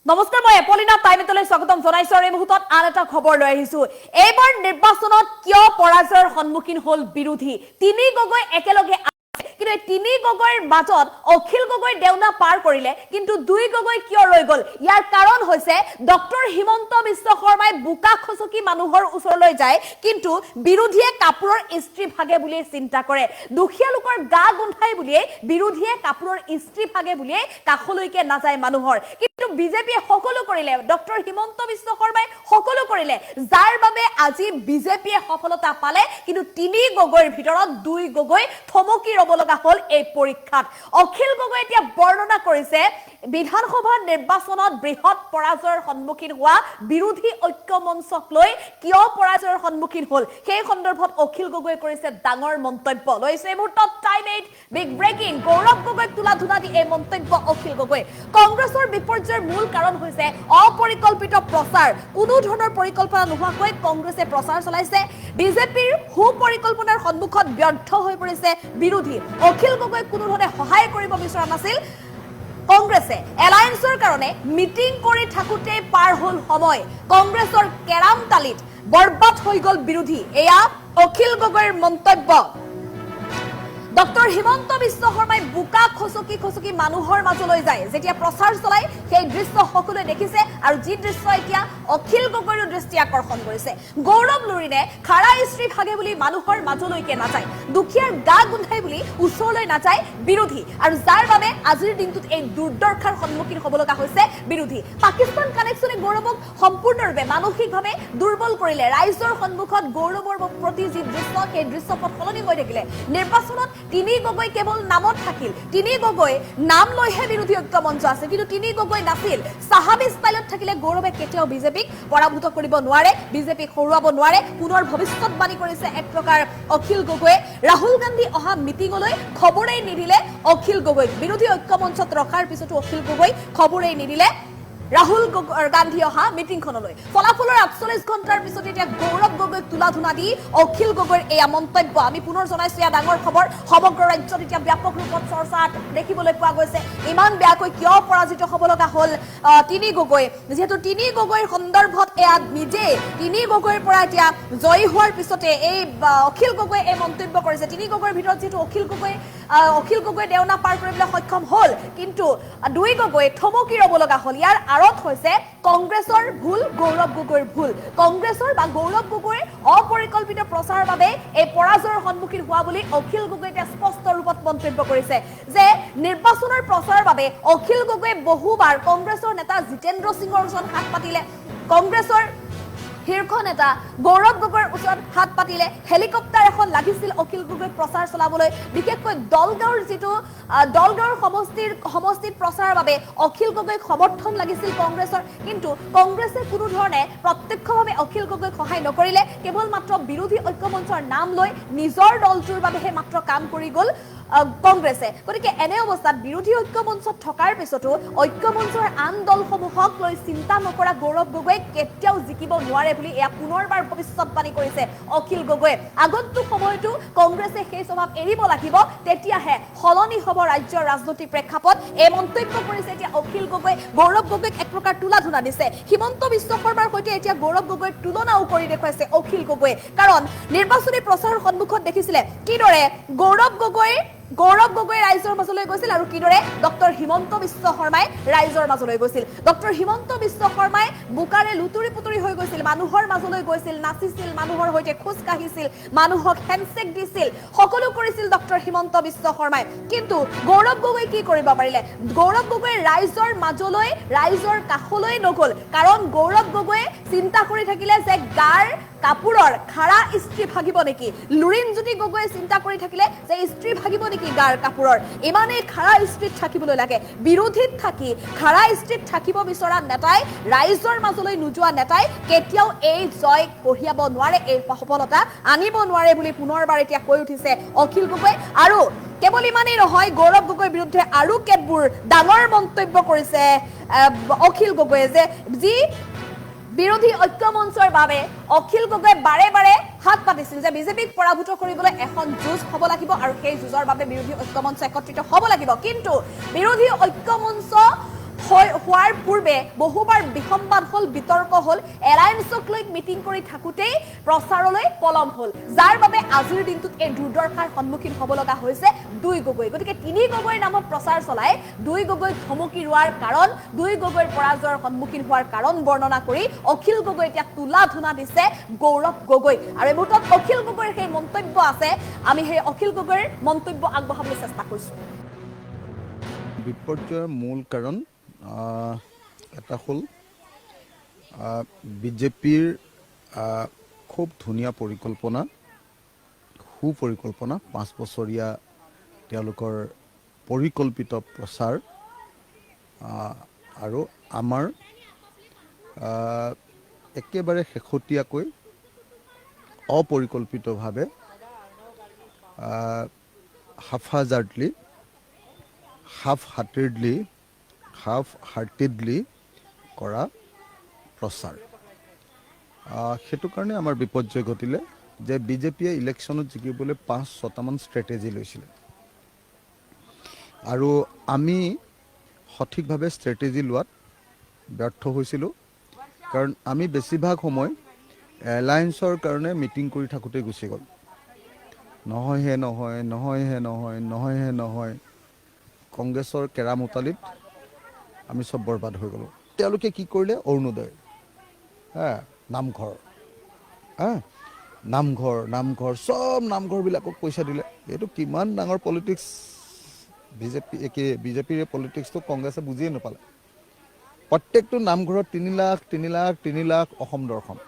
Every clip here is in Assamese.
নমস্কাৰ মই এপলিনা টাইমলৈ স্বাগতম জনাইছো আৰু এই মুহূৰ্তত আন এটা খবৰ লৈ আহিছো এইবাৰ নিৰ্বাচনত কিয় পৰাজয়ৰ সন্মুখীন হল বিৰোধী তিনি গগৈ একেলগে কিন্তু তিনি গগৈৰ মাজত অখিল গগৈ দেউনা পাৰ কৰিলে কিন্তু দুই গগৈ কিয় ৰৈ গল ইয়াৰ কাৰণ হৈছে ডক্টৰ হিমন্ত বিশ্ব শৰ্মাই বুকা খচকি মানুহৰ ওচৰলৈ যায় কিন্তু বিৰোধীয়ে কাপোৰৰ ইস্ত্ৰি ভাগে বুলি চিন্তা কৰে দুখীয়া লোকৰ গা গুন্ধাই বুলিয়ে বিৰোধীয়ে কাপোৰৰ ইস্ত্ৰি ভাগে বুলিয়ে কাখলৈকে নাযায় মানুহৰ কিন্তু বিজেপিয়ে সকলো কৰিলে ডক্টৰ হিমন্ত বিশ্ব শৰ্মাই সকলো কৰিলে যাৰ বাবে আজি বিজেপিয়ে সফলতা পালে কিন্তু তিনি গগৈৰ ভিতৰত দুই গগৈ থমকি ৰব হল এই পৰীক্ষাত অখিল গগৈ এতিয়া বৰ্ণনা কৰিছে বিধানসভাৰ নিৰ্বাচনত বৃহৎ পৰাজয়ৰ সন্মুখীন হোৱা বিৰোধী ঐক্য মঞ্চক লৈ কিয় পৰাজয়ৰ সন্মুখীন হল সেই সন্দৰ্ভত অখিল গগৈ কৰিছে ডাঙৰ মন্তব্য লৈছে এই মুহূৰ্তত টাইম 8 বিগ ব্ৰেকিং গৌৰৱ গগৈক তুলা ধুনা দি এই মন্তব্য অখিল গগৈ কংগ্ৰেছৰ বিপৰ্যয়ৰ মূল কাৰণ হৈছে অপৰিকল্পিত প্ৰচাৰ কোনো ধৰণৰ পৰিকল্পনা নোহোৱাকৈ কংগ্ৰেছে প্ৰচাৰ চলাইছে বিজেপিৰ সুপৰিকল্পনাৰ সন্মুখত ব্যৰ্থ হৈ পৰিছে বিৰোধী অখিল গগৈ কোনো ধৰণে সহায় কৰিব বিচৰা নাছিল কংগ্ৰেছে এলায়েন্সৰ কাৰণে মিটিং কৰি থাকুতে পাৰ হল সময় কংগ্ৰেছৰ কেৰাম তালিত বৰবাদ হৈ গল বিৰোধী এয়া অখিল গগৈৰ মন্তব্য ডক্টৰ হিমন্ত বিশ্ব শৰ্মাই বুকা খচকি মানুহৰ মাজলৈ যায় যেতিয়া প্ৰচাৰ চলাই সেই দৃশ্য সকলোৱে দেখিছে আৰু যি দৃশ্য এতিয়া অখিল গগৈৰ দৃষ্টি আকৰ্ষণ কৰিছে গৌৰৱ লুৰিনে খাৰা ইস্ত্ৰি ভাগে বুলি মানুহৰ মাজলৈকে নাযায় দুখীয়াৰ গা গুন্ধাই বুলি ওচৰলৈ নাযায় বিৰোধী আৰু যাৰ বাবে আজিৰ দিনটোত এই দুৰ্দশাৰ সন্মুখীন হ'ব লগা হৈছে বিৰোধী পাকিস্তান কানেকশ্যনে গৌৰৱক সম্পূৰ্ণৰূপে মানসিকভাৱে দুৰ্বল কৰিলে ৰাইজৰ সন্মুখত গৌৰৱৰ প্ৰতি যি দৃশ্য সেই দৃশ্যপট সলনি হৈ থাকিলে নিৰ্বাচনত তিনি গগৈ কেৱল নামত থাকিল তিনি গগৈ নাম লৈহে বিৰোধী ঐক্য মঞ্চ আছে কিন্তু তিনি গগৈ নাছিল সাহাবী ষ্টাইলত থাকিলে গৌৰৱে কেতিয়াও বিজেপিক পৰাভূত কৰিব নোৱাৰে বিজেপিক হৰুৱাব নোৱাৰে পুনৰ ভৱিষ্যতবাণী কৰিছে এক প্ৰকাৰ অখিল গগৈয়ে ৰাহুল গান্ধী অহা মিটিঙলৈ খবৰেই নিদিলে অখিল গগৈক বিৰোধী ঐক্য মঞ্চত ৰখাৰ পিছতো অখিল গগৈ খবৰেই নিদিলে ৰাহুল গান্ধী অহা মিটিংখনলৈ ফলাফলৰ ৪৮ ঘণ্টাৰ পিছত এতিয়া গৌৰৱ গগৈক তুলা ধুনা দি অখিল গগৈৰ এয়া মন্তব্য আমি পুনৰ জনাইছো এয়া ডাঙৰ খবৰ সমগ্ৰ ৰাজ্যত এতিয়া ব্যাপক ৰূপত চৰ্চা দেখিবলৈ পোৱা গৈছে ইমান বেয়াকৈ কিয় পৰাজিত হ'ব লগা হ'ল তিনি গগৈ যিহেতু তিনি গগৈৰ সন্দৰ্ভত এয়া নিজে তিনি গগৈৰ পৰা এতিয়া জয়ী হোৱাৰ পিছতে এই অখিল গগৈ এই মন্তব্য কৰিছে তিনি গগৈৰ ভিতৰত যিটো অখিল গগৈ দেওনা পাৰ কৰিবলৈ সক্ষম হ'ল কিন্তু দুই গগৈ থমকি ৰ'ব লগা হ'ল ইয়াৰ আৰত হৈছে কংগ্ৰেছৰ ভুল গৌৰৱ গগৈৰ ভুল কংগ্ৰেছৰ বা গৌৰৱ গগৈৰ অপৰিকল্পিত প্ৰচাৰৰ বাবে এই পৰাজয়ৰ সন্মুখীন হোৱা বুলি অখিল গগৈ এতিয়া স্পষ্ট ৰূপত মন্তব্য কৰিছে যে নিৰ্বাচনৰ প্ৰচাৰৰ বাবে অখিল গগৈ বহুবাৰ কংগ্ৰেছৰ নেতা জিতেন্দ্ৰ সিঙৰ ওচৰত হাত পাতিলে কংগ্ৰেছৰ শীৰ্ষ নেতা গৌৰৱ গগৈৰ ওচৰত হাত পাতিলে হেলিকপ্টাৰ এখন লাগিছিল অখিল গগৈ প্ৰচাৰ চলাবলৈ বিশেষকৈ দলগাঁৱৰ সমষ্টিত প্ৰচাৰৰ বাবে অখিল গগৈক সমৰ্থন লাগিছিল কংগ্ৰেছৰ কিন্তু কংগ্ৰেছে কোনো ধৰণে প্ৰত্যক্ষভাৱে অখিল গগৈক সহায় নকৰিলে কেৱল মাত্ৰ বিৰোধী ঐক্য মঞ্চৰ নাম লৈ নিজৰ দলটোৰ বাবেহে মাত্ৰ কাম কৰি গ'ল কংগ্ৰেছে গতিকে এনে অৱস্থাত বিৰোধী ঐক্য মঞ্চত থকাৰ পিছতো ঐক্য মঞ্চৰ আন দলসমূহক লৈ চিন্তা নকৰা গৌৰৱ গগৈ কেতিয়াও জিকিব নোৱাৰে বুলি এয়া পুনৰবাৰ ভৱিষ্যতবাণী কৰিছে অখিল গগৈয়ে আগন্তুক সময়তো কংগ্ৰেছে সেই স্বভাৱ এৰিব লাগিব তেতিয়াহে সলনি হ'ব ৰাজ্যৰ ৰাজনৈতিক প্ৰেক্ষাপট এই মন্তব্য কৰিছে এতিয়া অখিল গগৈ গৌৰৱ গগৈক এক প্ৰকাৰ তুলা ধুনা দিছে হিমন্ত বিশ্ব শৰ্মাৰ সৈতে এতিয়া গৌৰৱ গগৈৰ তুলনাও কৰি দেখুৱাইছে অখিল গগৈয়ে কাৰণ নিৰ্বাচনী প্ৰচাৰৰ সন্মুখত দেখিছিলে কিদৰে গৌৰৱ গগৈ ৰাইজৰ মাজলৈ গৈছিল আৰু কিদৰে ডক্টৰ হিমন্ত বিশ্ব শৰ্মাই ৰাইজৰ মাজলৈ গৈছিল ডক্টৰ হিমন্ত বিশ্ব শৰ্মাই বুকাৰে লুতুৰি পুতুৰি হৈ গৈছিল মানুহৰ মাজলৈ গৈছিল নাচিছিল মানুহৰ সৈতে খোজ কাঢ়িছিল মানুহক হেণ্ডশেক দিছিল সকলো কৰিছিল ডক্টৰ হিমন্ত বিশ্ব শৰ্মাই কিন্তু গৌৰৱ গগৈ কি কৰিব পাৰিলে গৌৰৱ গগৈ ৰাইজৰ মাজলৈ ৰাইজৰ কাষলৈ নগ'ল কাৰণ গৌৰৱ গগৈয়ে চিন্তা কৰি থাকিলে যে গাৰ কাপোৰৰ খাৰা ইস্ত্ৰি ভাগিব নেকি লুৰিণজ্যোতি গগৈয়ে চিন্তা কৰি থাকিলে যে ইস্ত্ৰি ভাগিব নেকি গাৰ কাপোৰৰ ইমানেই খাৰা ইস্ত্ৰিত থাকিবলৈ লাগে বিৰোধীত থাকি খাৰা ইস্ত্ৰিত থাকিব বিচৰা নেতাই ৰাইজৰ মাজলৈ নোযোৱা নেতাই কেতিয়াও এই জয় কঢ়িয়াব নোৱাৰে এই সফলতা আনিব নোৱাৰে বুলি পুনৰবাৰ এতিয়া কৈ উঠিছে অখিল গগৈ আৰু কেৱল ইমানেই নহয় গৌৰৱ গগৈৰ বিৰুদ্ধে আৰু কেতবোৰ ডাঙৰ মন্তব্য কৰিছে অখিল গগৈয়ে যে যি বিৰোধী ঐক্য মঞ্চৰ বাবে অখিল গগৈ বাৰে বাৰে হাত পাতিছিল যে বিজেপিক পৰাভূত কৰিবলৈ এখন যুঁজ হ'ব লাগিব আৰু সেই যুঁজৰ বাবে বিৰোধী ঐক্য মঞ্চ একত্ৰিত হ'ব লাগিব কিন্তু বিৰোধী ঐক্য মঞ্চ হোৱাৰ পূৰ্বে বহুবাৰ বিসম্বাদ হ'ল, বিতৰ্ক হ'ল, এলায়েন্সক লৈ মিটিং কৰি থাকোঁতেই প্ৰচাৰলৈ পলম হ'ল, যাৰ বাবে আজিৰ দিনটোত এই দুৰ্দশাৰ সন্মুখীন হ'ব লগা হৈছে দুই গগৈ। গতিকে তিনি গগৈৰ নামত প্ৰচাৰ চলাই দুই গগৈক ধমকি ৰোৱাৰ কাৰণ, দুই গগৈৰ পৰাজয়ৰ সন্মুখীন হোৱাৰ কাৰণ বৰ্ণনা কৰি অখিল গগৈ এতিয়া তোলা ধুনা দিছে গৌৰৱ গগৈ। আৰু এই মুহূৰ্তত অখিল গগৈৰ সেই মন্তব্য আছে, আমি সেই অখিল গগৈৰ মন্তব্য আগবঢ়াবলৈ চেষ্টা কৰিছোঁ। বিপৰ্যয়ৰ মূল কাৰণ এটা হ'ল বিজেপিৰ খুব ধুনীয়া পৰিকল্পনা, সুপৰিকল্পনা, 5 বছৰীয়া তেওঁলোকৰ পৰিকল্পিত প্ৰচাৰ, আৰু আমাৰ একেবাৰে শেহতীয়াকৈ অপৰিকল্পিতভাৱে হাফহাজাৰ্ডলি, হাফ হাৰ্টেডলি কৰা প্ৰচাৰ। সেইটো কাৰণে আমাৰ বিপৰ্যয় ঘটিলে যে বিজেপিয়ে ইলেকশ্যনত জিকিবলৈ 5-6টামান ষ্ট্ৰেটেজি লৈছিলে, আৰু আমি সঠিকভাৱে ষ্ট্ৰেটেজি লোৱাত ব্যৰ্থ হৈছিলোঁ। কাৰণ আমি বেছিভাগ সময় এলায়েন্সৰ কাৰণে মিটিং কৰি থাকোঁতে গুচি গ'ল। নহয়। কংগ্ৰেছৰ কেৰামতালিত আমি চব বৰবাদ হৈ গ'লোঁ। তেওঁলোকে কি কৰিলে? অৰুণোদয়, নামঘৰ চব নামঘৰবিলাকক পইচা দিলে। এইটো কিমান ডাঙৰ পলিটিক্স, বিজেপিৰ পলিটিক্সটো কংগ্ৰেছে বুজিয়ে নাপালে। প্ৰত্যেকটো নামঘৰত 3 লাখ অসম দৰ্শন।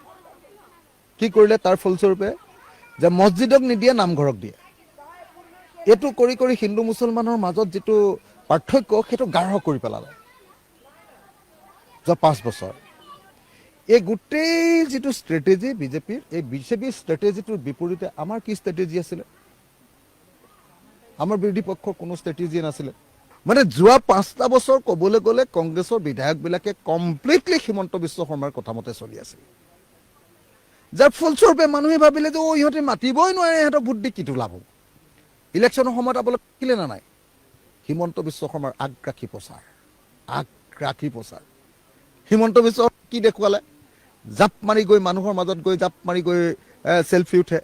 কি কৰিলে? তাৰ ফলস্বৰূপে যে মছজিদক নিদিয়ে, নামঘৰক দিয়ে। এইটো কৰি কৰি হিন্দু মুছলমানৰ মাজত যিটো পাৰ্থক্য, সেইটো গাঢ় কৰি পেলালে যোৱা 5 বছৰ। এই গোটেই যিটো ষ্ট্ৰেটেজি বিজেপিৰ, এই বিজেপিৰ ষ্ট্ৰেটেজিটোৰ বিপৰীতে আমাৰ কি ষ্ট্ৰেটেজি আছিলে? আমাৰ বিৰোধী পক্ষৰ কোনো ষ্ট্ৰেটেজি নাছিলে। মানে যোৱা 5টা বছৰ ক'বলৈ গ'লে কংগ্ৰেছৰ বিধায়কবিলাকে কমপ্লিটলি হিমন্ত বিশ্ব শৰ্মাৰ কথা মতে চলি আছিল, যাৰ ফলস্বৰূপে মানুহে ভাবিলে যে ইহঁতে মাতিবই নোৱাৰে, ইহঁতক ভোট দি কিটো লাভ হ'ব। ইলেকশ্যনৰ সময়ত আপোনালোকে দেখিলে না নাই? হিমন্ত বিশ্ব শৰ্মাৰ আগ্ৰাসী প্ৰচাৰ। হিমন্ত বিশ্ব কি দেখুৱালে? জাপ মাৰি গৈ মানুহৰ মাজত গৈ জাপ মাৰি গৈ চেলফি উঠে।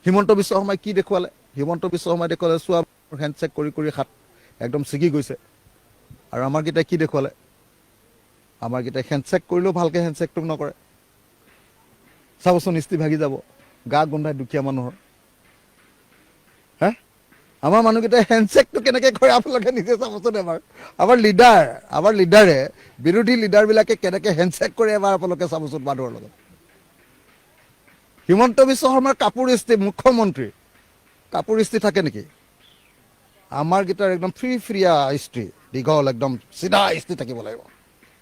হিমন্ত বিশ্ব শৰ্মাই কি দেখুৱালে? হিমন্ত বিশ্ব শৰ্মাই দেখুৱালে চোৱা হেণ্ডশ্বেক কৰি কৰি হাত একদম ছিগি গৈছে। আৰু আমাৰকেইটাই কি দেখুৱালে? আমাৰকেইটাই হেণ্ডশ্বেক কৰিলেও ভালকৈ হেণ্ডশ্বেকটো নকৰে। চাবচোন, ইস্তি ভাগি যাব, গা গোন্ধাই দুখীয়া মানুহৰ। আমাৰ মানুহকেইটাই হেণ্ডশ্বেকটো কেনেকৈ কৰে আপোনালোকে নিজে চাবচোন এবাৰ। আমাৰ লিডাৰে, বিৰোধী লিডাৰবিলাকে কেনেকৈ হেণ্ডশ্বেক কৰে এবাৰ আপোনালোকে চাবচোন মানুহৰ লগত। হিমন্ত বিশ্ব শৰ্মাৰ কাপোৰ ইস্ত্ৰি, মুখ্যমন্ত্ৰী কাপোৰ ইস্ত্ৰি থাকে নেকি? আমাৰ গীটাৰ একদম ফ্ৰীয়া ইস্ত্ৰি, দীঘল একদম চিধা ইস্ত্ৰি থাকিব লাগিব।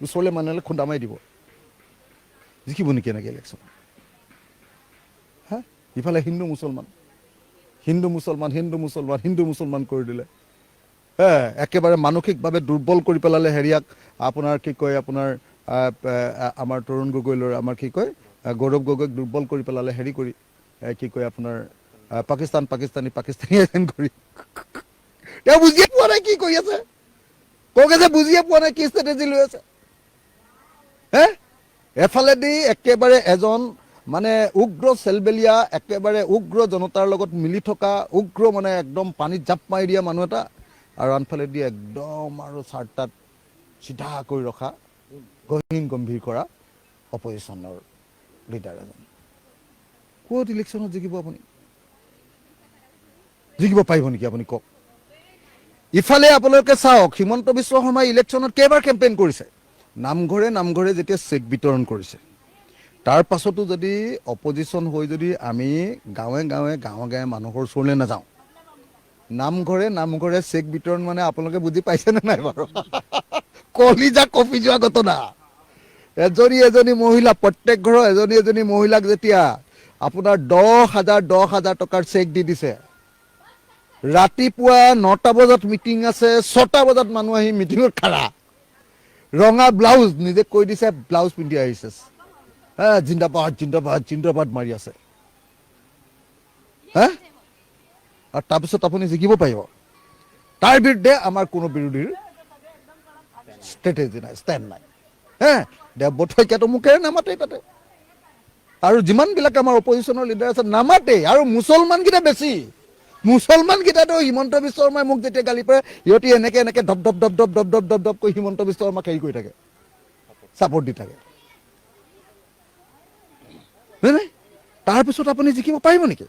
ওচৰলৈ মানুহে খুন্দা মাৰি দিব। জিকিব নেকি এনেকৈ ইলেকশ্যন? ইফালে হিন্দু মুছলমান কৰি দিলে। একেবাৰে মানসিকভাৱে দুৰ্বল কৰি পেলালে হেৰিয়াক, আপোনাৰ কি কয়, আপোনাৰ আমাৰ তৰুণ গগৈলৈ, আমাৰ কি কয়, গৌৰৱ গগৈক দুৰ্বল কৰি পেলালে হেৰি কৰি, কি কয় আপোনাৰ পাকিস্তানী কৰি। তেওঁ বুজিয়ে পোৱা নাই কি কৰি আছে। কংগ্ৰেছে বুজিয়ে পোৱা নাই কি ষ্ট্ৰেটেজি লৈ আছে। এফালেদি একেবাৰে এজন মানে উগ্ৰ চেলবেলীয়া, একেবাৰে উগ্ৰ জনতাৰ লগত মিলি থকা, উগ্ৰ মানে একদম পানীত জাপ মাৰি দিয়া মানুহ এটা, আৰু আনফালেদি একদম আৰু চাৰ্টাত চিধা কৰি ৰখা, গম্ভীৰ কৰা অপজিশ্যনৰ লিডাৰ এজন। ক'ত ইলেকশ্যনত জিকিব আপুনি? জিকিব পাৰিব নেকি আপুনি কওক? ইফালে আপোনালোকে চাওক, হিমন্ত বিশ্ব শৰ্মাই ইলেকশ্যনত কেইবাৰ কেম্পেইন কৰিছে। নামঘৰে যেতিয়া চেক বিতৰণ কৰিছে, তাৰ পাছতো যদি অপজিশ্যন হৈ যদি আমি গাঁৱে গাঁৱে মানুহৰ ওচৰলৈ নাযাওঁ, নামঘৰে চেক বিতৰণ মানে আপোনালোকে বুজি পাইছেনে নাই বাৰু? কলিজা কঁপি যোৱা ঘটনা। এজনী মহিলা, প্ৰত্যেক ঘৰৰ এজনী মহিলাক যেতিয়া আপোনাৰ 10,000 টকাৰ চেক দি দিছে, ৰাতিপুৱা 9টা বজাত মিটিং আছে, 6টা বজাত মানুহ আহি মিটিঙত খাৰা, ৰঙা ব্লাউজ, নিজে কৈ দিছে ব্লাউজ পিন্ধি আহিছে, জিন্দাবাদ মাৰি আছে। আৰু তাৰপিছত আপুনি জিকিব পাৰিব? তাৰ বিৰুদ্ধে আমাৰ কোনো বিৰোধীৰ ষ্ট্ৰেটেজি নাই, ষ্টেণ্ড নাই। দেৱব্ৰত শইকীয়াতো মুখেৰে নামাতেই তাতে, আৰু যিমানবিলাক আমাৰ অপজিশ্যনৰ লিডাৰ আছে নামাতেই, আৰু মুছলমানকেইটা বেছি। মুছলমানকেইটাতো হিমন্ত বিশ্ব শৰ্মাই মোক যেতিয়া গালি পাৰে, সিহঁতি এনেকে এনেকে ধপ ধপ ধপ ধপ ধপ ধপ ধপ ধপ কৰি হিমন্ত বিশ্ব শৰ্মাক হেৰি কৰি থাকে, ছাপৰ্ট দি থাকে। তাৰপিছত আপুনি জিকিব পাৰিব নেকি?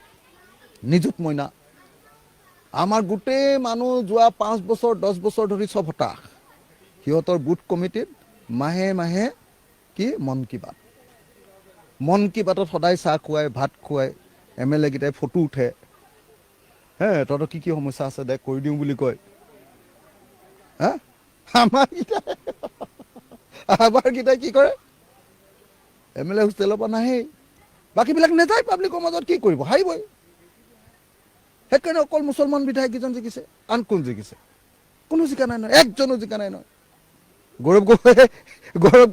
নিযুত মইনা, আমাৰ গোটেই মানুহ যোৱা 5 বছৰ 10 বছৰ ধৰি চব হতাশ। সিহঁতৰ বুথ কমিটিত মাহে মাহে কি মন কি বাত, মন কি বাতত সদায় চাহ খুৱাই, ভাত খুৱাই, MLA কেইটাই ফটো উঠে। তহঁতৰ কি কি সমস্যা আছে দে কৰি দিওঁ বুলি কয়। আমাৰ কেইটাই কি কৰে, MLA হোষ্টেলৰ পৰা নাহেই, বাকীবিলাক নেযায় পাব্লিকৰ মাজত, কি কৰিব, হাৰিবই। সেইকাৰণে অকল মুছলমান বিধায়ক কেইজন জিকিছে, আন কোন জিকিছে? কোনো জিকা নাই নহয়, একজনো জিকা নাই নহয়। গৌৰৱ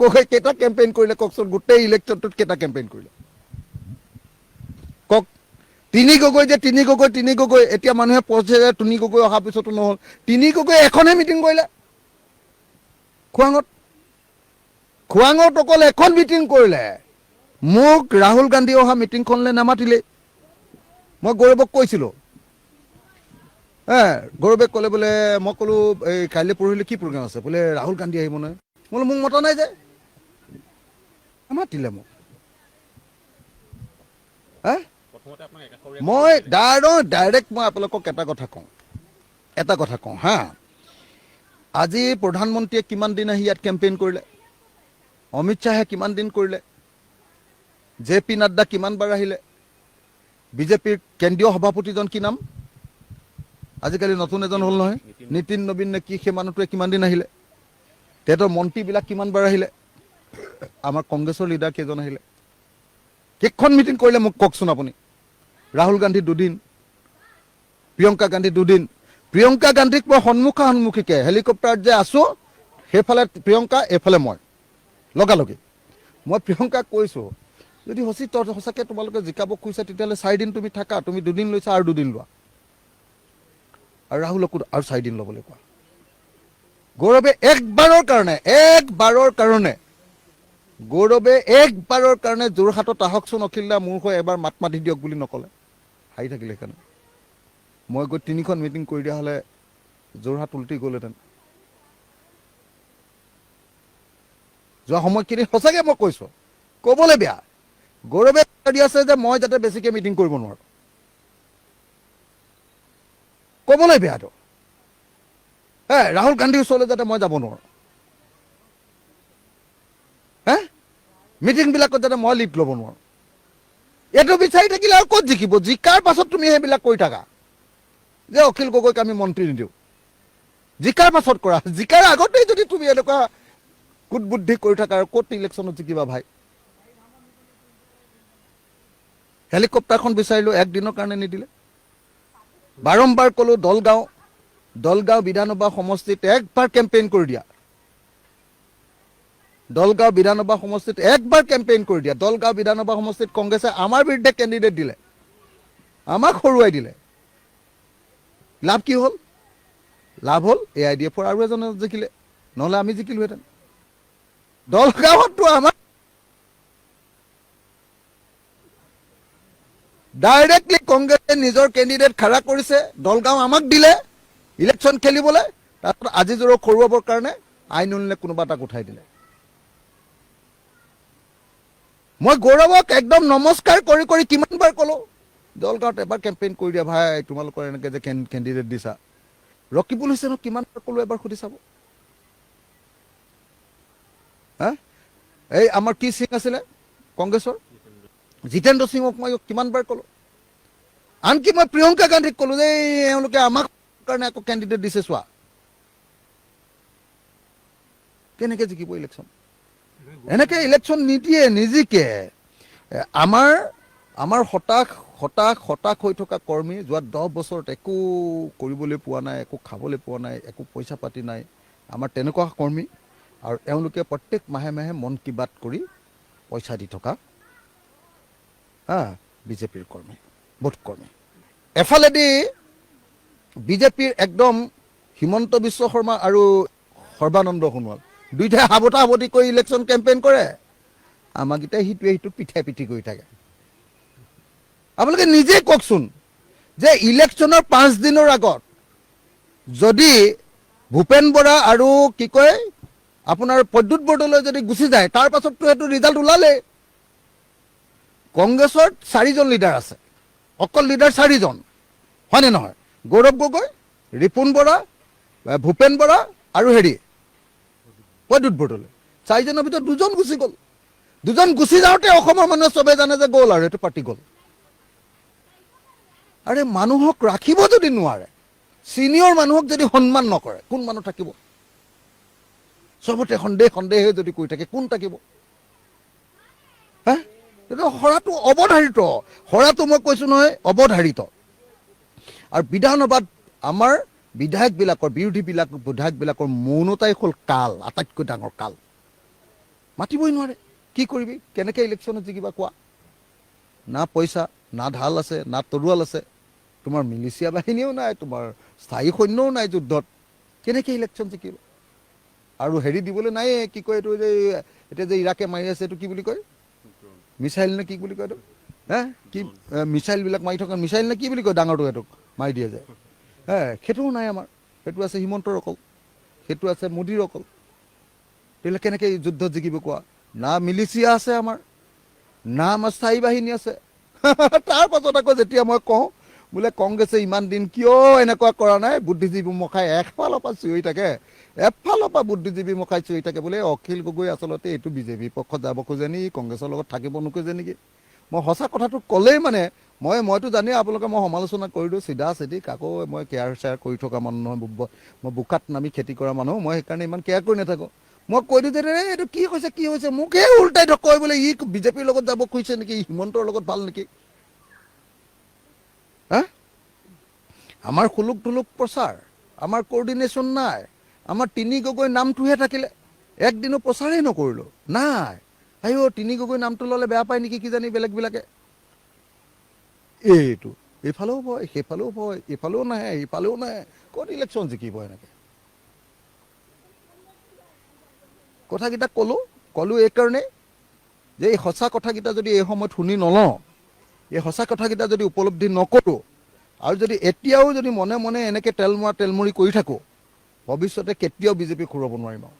গগৈ কেইটা কেম্পেইন কৰিলে কওকচোন, গোটেই ইলেকশ্যনটোত কেইটা কেম্পেইন কৰিলে কওক? তিনি গগৈ, এতিয়া মানুহে পঢ়ছে যে তিনি গগৈ অহাৰ পিছতো নহ'ল। তিনি গগৈ এখনহে মিটিং কৰিলে খোৱাঙত অকল এখন মিটিং কৰিলে। মোক ৰাহুল গান্ধী অহা মিটিংখনলৈ নামাতিলে। মই গৌৰৱক কৈছিলোঁ, গৌৰৱে ক'লে বোলে, মই ক'লো এই কাইলৈ পৰহিলৈ কি প্ৰগ্ৰেম আছে? বোলে ৰাহুল গান্ধী আহিব নহয়। বোলো মোক মতা নাই যে, নামাতিলে মোক। মই ডাইৰেক্ট মই আপোনালোকক এটা কথা কওঁ হা, আজি প্ৰধানমন্ত্ৰীয়ে কিমান দিন আহি ইয়াত কেম্পেইন কৰিলে, অমিত শ্বাহে কিমান দিন কৰিলে, JP নাড্ডা কিমান বাৰ আহিলে, বিজেপিৰ কেন্দ্ৰীয় সভাপতিজন কি নাম, আজিকালি নতুন এজন হ'ল নহয়, নীতিন নবীন নে কি, সেই মানুহটোৱে কিমান দিন আহিলে, তেহেঁতৰ মন্ত্ৰীবিলাক কিমান বাৰ আহিলে, আমাৰ কংগ্ৰেছৰ লিডাৰ কেইজন আহিলে, কেইখন মিটিং কৰিলে মোক কওকচোন আপুনি? ৰাহুল গান্ধী 2 দিন, প্ৰিয়ংকা গান্ধী 2 দিন। প্ৰিয়ংকা গান্ধীক মই সন্মুখাসন্মুখীকে হেলিকপ্টাৰত যে আছো, সেইফালে প্ৰিয়ংকা, এইফালে মই, লগালগি। মই প্ৰিয়ংকাক কৈছোঁ, যদি সঁচাকৈ তোমালোকে জিকাব খুজিছা তেতিয়াহ'লে 4 দিন তুমি থাকা, তুমি 2 দিন লৈছা আৰু 2 দিন লোৱা, আৰু ৰাহুলকো আৰু 4 দিন ল'বলৈ কোৱা। গৌৰৱে একবাৰৰ কাৰণে যোৰহাটত আহকচোন অখিল দা মোৰ হৈ এবাৰ মাত মাতি দিয়ক বুলি নক'লে, হাঁহি থাকিলে। সেইকাৰণে মই গৈ 3খন মিটিং কৰি দিয়া হ'লে যোৰহাট উলটি গ'লহেঁতেন। যোৱা সময়খিনি সঁচাকৈ মই কৈছোঁ, ক'বলৈ বেয়া, গৌৰৱে দি আছে যে মই যাতে বেছিকৈ মিটিং কৰিব নোৱাৰোঁ, ক'বলৈ বেয়াটো। ৰাহুল গান্ধীৰ ওচৰলৈ যাতে মই যাব নোৱাৰোঁ, মিটিংবিলাকত যাতে মই লিড ল'ব নোৱাৰোঁ, এইটো বিচাৰি থাকিলে আৰু ক'ত জিকিব? জিকাৰ পাছত তুমি সেইবিলাক কৰি থাকা যে অখিল গগৈক আমি মন্ত্ৰী নিদিওঁ, জিকাৰ পাছত কৰা, জিকাৰ আগতেই যদি তুমি এনেকুৱা কুটবুদ্ধি কৰি থাকা, আৰু ক'ত ইলেকশ্যনত জিকিবা ভাই? হেলিকপ্টাৰখন বিচাৰিলোঁ, 1 দিনৰ কাৰণে নিদিলে। বাৰম্বাৰ ক'লোঁ দলগাঁও বিধানসভা সমষ্টিত একবাৰ কেম্পেইন কৰি দিয়া, দলগাঁও বিধানসভা সমষ্টিত একবাৰ কেম্পেইন কৰি দিয়া। দলগাঁও বিধানসভা সমষ্টিত কংগ্ৰেছে আমাৰ বিৰুদ্ধে কেণ্ডিডেট দিলে, আমাক হৰুৱাই দিলে। লাভ কি হ'ল? লাভ হ'ল AIDF আৰু এজন জিকিলে, নহ'লে আমি জিকিলোহেঁতেন। দলগাঁৱততো আমাৰ ডাইৰেক্টলি কংগ্ৰেছে নিজৰ কেণ্ডিডেট খাৰা কৰিছে, দলগাঁও আমাক দিলে ইলেকশ্যন খেলিবলৈ, তাৰপিছত আজি জোৰক হৰুৱাবৰ কাৰণে আইন উলিয়াই কোনোবা এটাক উঠাই দিলে। মই গৌৰৱক একদম নমস্কাৰ কৰি কৰি কিমানবাৰ ক'লোঁ, দলগাঁৱত এবাৰ কেম্পেইন কৰি দিয়া ভাই, তোমালোকৰ এনেকৈ যে কেণ্ডিডেট দিছা। ৰকিবুল হুছেইনক কিমানবাৰ ক'লোঁ, এবাৰ সুধি চাব। এই আমাৰ কি সিং আছিলে কংগ্ৰেছৰ, জিতেন্দ্ৰ সিঙক মই কিমানবাৰ ক'লোঁ। আনকি মই প্ৰিয়ংকা গান্ধীক ক'লোঁ যে এওঁলোকে আমাক কাৰণে আকৌ কেণ্ডিডেট দিছে, চোৱা কেনেকৈ জিকিব ইলেকশ্যন। এনেকৈ ইলেকশ্যন নিদিয়ে, নিজিকে। আমাৰ হতাশ হৈ থকা কৰ্মী যোৱা 10 বছৰত একো কৰিবলৈ পোৱা নাই, একো খাবলৈ পোৱা নাই, একো পইচা পাতি নাই, আমাৰ তেনেকুৱা কৰ্মী। আৰু এওঁলোকে প্ৰত্যেক মাহে মাহে মন কি বাত কৰি পইচা দি থকা বিজেপিৰ কৰ্মী, ভোট কৰ্মী। এফালেদি বিজেপিৰ একদম হিমন্ত বিশ্ব শৰ্মা আৰু সৰ্বানন্দ সোণোৱাল দুইটাই হাবতা হাবতি কৰি ইলেকশ্যন কেম্পেইন কৰে আমাকেইটাই সিটোৱে সিটোক পিঠাই পিঠি কৰি থাকে আপোনালোকে নিজে কওকচোন যে ইলেকশ্যনৰ 5 দিনৰ আগত যদি ভূপেন বৰা আৰু কি কয় আপোনাৰ প্ৰদ্যুৎ বৰদলৈ যদি গুচি যায় তাৰ পাছততো সেইটো ৰিজাল্ট ওলালে কংগ্ৰেছৰ 4জন লিডাৰ আছে অকল লিডাৰ 4জন হয়নে নহয় গৌৰৱ গগৈ ৰিপুণ বৰা ভূপেন বৰা আৰু প্ৰদ্যুৎ বৰদলৈ 4জনৰ ভিতৰত 2জন গুচি গ'ল 2জন গুচি যাওঁতে অসমৰ মানুহে চবে জানে যে গ'ল আৰু এইটো পাৰ্টি গ'ল আৰে মানুহক ৰাখিব যদি নোৱাৰে সিনিয়ৰ মানুহক যদি সন্মান নকৰে কোন মানুহ থাকিব চবতে সন্দেহ যদি কৈ থাকে কোন থাকিব হা এইটো হৰাটো অৱধাৰিত হৰাটো মই কৈছো নহয় অৱধাৰিত আৰু বিধানসভাত আমাৰ বিধায়কবিলাকৰ বিৰোধী বিধায়কবিলাকৰ মৌনতাই হ'ল কাল আটাইতকৈ ডাঙৰ কাল মাতিবই নোৱাৰে কি কৰিবি কেনেকৈ ইলেকশ্যনত জিকিবা কোৱা না পইচা না ঢাল আছে না তৰোৱাল আছে তোমাৰ মিলিচিয়া বাহিনীও নাই তোমাৰ স্থায়ী সৈন্যও নাই যুদ্ধত কেনেকৈ ইলেকশ্যন জিকিব আৰু দিবলৈ নাই কি কয় এইটো যে এতিয়া যে ইৰাকে মাৰি আছে এইটো কি বুলি কয় মিছাইল নে কি বুলি কয় এইটো হে কি মিছাইলবিলাক মাৰি থকা মিছাইল নে কি বুলি কয় ডাঙৰটো এইটোক মাৰি দিয়া যায় সেইটোও নাই আমাৰ সেইটো আছে হিমন্তৰ অকল সেইটো আছে মোদীৰ অকল তেতিয়াহ'লে কেনেকৈ যুদ্ধত জিকিব কোৱা না মিলিচিয়া আছে আমাৰ না আমাৰ স্থায়ী বাহিনী আছে তাৰ পাছত আকৌ যেতিয়া মই কওঁ বোলে কংগ্ৰেছে ইমান দিন কিয় এনেকুৱা কৰা নাই বুদ্ধিজীৱী মুখাই একফালৰ পৰা চিঞৰি থাকে এফালৰ পৰা বুদ্ধিজীৱী মুখাই চিঞৰি থাকে বোলে অখিল গগৈ আচলতে এইটো বিজেপি পক্ষত যাব খোজে নেকি কংগ্ৰেছৰ লগত থাকিব নোখোজে নেকি মই সঁচা কথাটো ক'লেই মানে মইতো জানেই আপোনালোকে মই সমালোচনা কৰি দিওঁ চিধা চিধি কাকো মই কেয়াৰ চেয়াৰ কৰি থকা মানুহ নহয় মই বোকাত নামি খেতি কৰা মানুহ মই সেইকাৰণে ইমান কেয়াৰ কৰি নাথাকোঁ মই কৈ দিওঁ যে এইটো কি হৈছে মোকে উল্টাই কয় বোলে ই বিজেপিৰ লগত যাব খুজিছে নেকি হিমন্তৰ লগত ভাল নেকি হা আমাৰ খুলুক ধুলুক প্ৰচাৰ আমাৰ কোঅৰ্ডিনেশ্যন নাই আমাৰ তিনি গগৈ নামটোহে থাকিলে একদিনো প্ৰচাৰেই নকৰিলোঁ নাই তিনি গগৈ নামটো ল'লে বেয়া পায় নেকি কিজানি বেলেগবিলাকে এইটো এইফালেও ভয় সেইফালেও ভয় এইফালেও নাহে ইফালেও নাহে ক'ত ইলেকশ্যন জিকিব এনেকৈ কথাকেইটা ক'লোঁ এইকাৰণেই যে এই সঁচা কথাকেইটা যদি এই সময়ত শুনি নলওঁ এই সঁচা কথাকেইটা যদি উপলব্ধি নকৰোঁ আৰু যদি এতিয়াও যদি মনে মনে এনেকৈ তেলমৰা তেলমৰি কৰি থাকোঁ ভৱিষ্যতে কেতিয়াও বিজেপি খুৰাব নোৱাৰিম আৰু